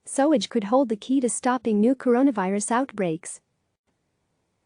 Sewage could hold the key to stopping new coronavirus outbreaks.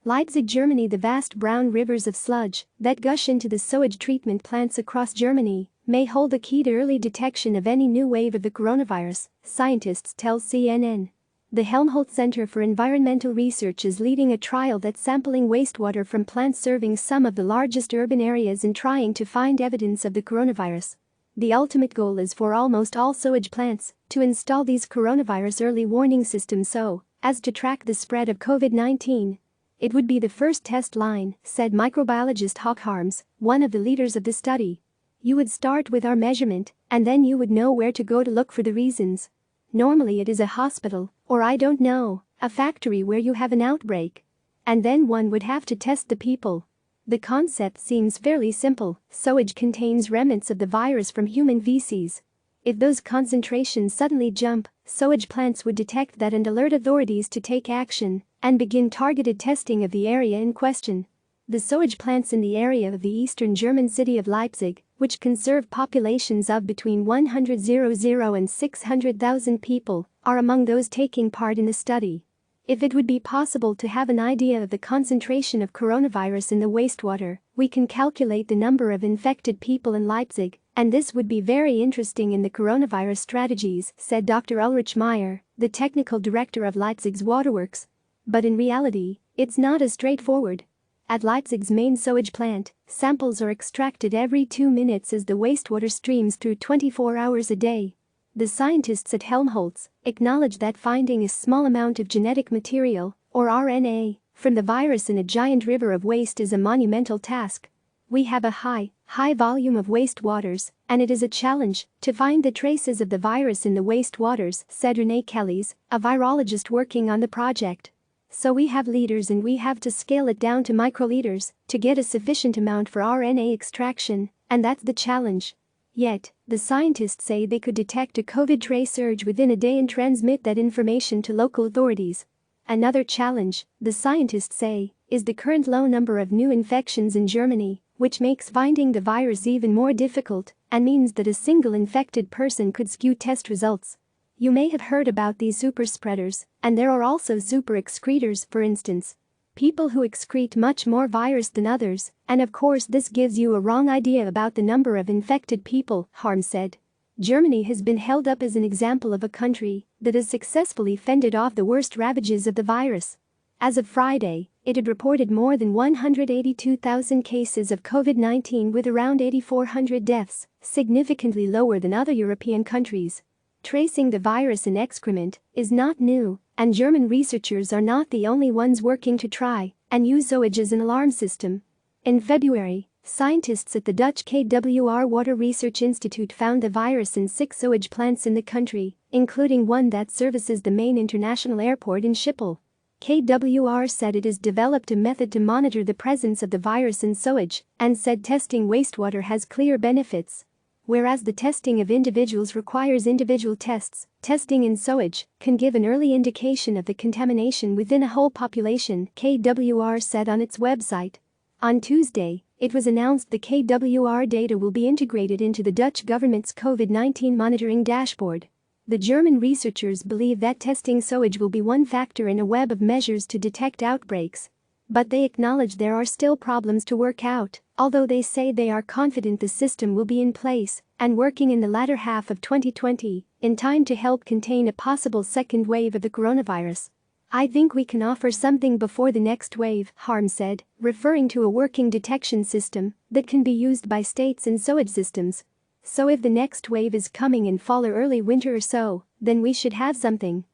Leipzig, Germany. The vast brown rivers of sludge that gush into the sewage treatment plants across Germany may hold the key to early detection of any new wave of the coronavirus, scientists tell CNN. The Helmholtz Center for Environmental Research is leading a trial that's sampling wastewater from plants serving some of the largest urban areas and trying to find evidence of the coronavirus. The ultimate goal is for almost all sewage plants to install these coronavirus early warning systems so as to track the spread of COVID-19. It would be the first test line, said microbiologist Hauke Harms, one of the leaders of the study. You would start with our measurement, and then you would know where to go to look for the reasons. Normally it is a hospital, or I don't know, a factory where you have an outbreak. And then one would have to test the people. The concept seems fairly simple. Sewage contains remnants of the virus from human feces. If those concentrations suddenly jump, sewage plants would detect that and alert authorities to take action and begin targeted testing of the area in question. The sewage plants in the area of the eastern German city of Leipzig, which can serve populations of between 100,000 and 600,000 people, are among those taking part in the study. If it would be possible to have an idea of the concentration of coronavirus in the wastewater, we can calculate the number of infected people in Leipzig, and this would be very interesting in the coronavirus strategies, said Dr. Ulrich Meyer, the technical director of Leipzig's waterworks. But in reality, it's not as straightforward. At Leipzig's main sewage plant, samples are extracted every 2 minutes as the wastewater streams through 24 hours a day. The scientists at Helmholtz acknowledge that finding a small amount of genetic material, or RNA, from the virus in a giant river of waste is a monumental task. We have a high volume of wastewaters, and it is a challenge to find the traces of the virus in the wastewaters, said René Kellys, a virologist working on the project. So we have liters and we have to scale it down to microliters to get a sufficient amount for RNA extraction, and that's the challenge. Yet, the scientists say they could detect a COVID trace surge within a day and transmit that information to local authorities. Another challenge, the scientists say, is the current low number of new infections in Germany, which makes finding the virus even more difficult and means that a single infected person could skew test results. You may have heard about these super spreaders, and there are also super excretors, for instance. People who excrete much more virus than others, and of course this gives you a wrong idea about the number of infected people, Harms said. Germany has been held up as an example of a country that has successfully fended off the worst ravages of the virus. As of Friday, it had reported more than 182,000 cases of COVID-19 with around 8,400 deaths, significantly lower than other European countries. Tracing the virus in excrement is not new, and German researchers are not the only ones working to try and use sewage as an alarm system. In February, scientists at the Dutch KWR Water Research Institute found the virus in 6 sewage plants in the country, including one that services the main international airport in Schiphol. KWR said it has developed a method to monitor the presence of the virus in sewage and said testing wastewater has clear benefits. Whereas the testing of individuals requires individual tests, testing in sewage can give an early indication of the contamination within a whole population, KWR said on its website. On Tuesday, it was announced the KWR data will be integrated into the Dutch government's COVID-19 monitoring dashboard. The German researchers believe that testing sewage will be one factor in a web of measures to detect outbreaks. But they acknowledge there are still problems to work out, although they say they are confident the system will be in place and working in the latter half of 2020, in time to help contain a possible second wave of the coronavirus. I think we can offer something before the next wave, Harms said, referring to a working detection system that can be used by states and sewage systems. So if the next wave is coming in fall or early winter or so, then we should have something.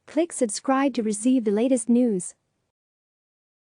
Click subscribe to receive the latest news.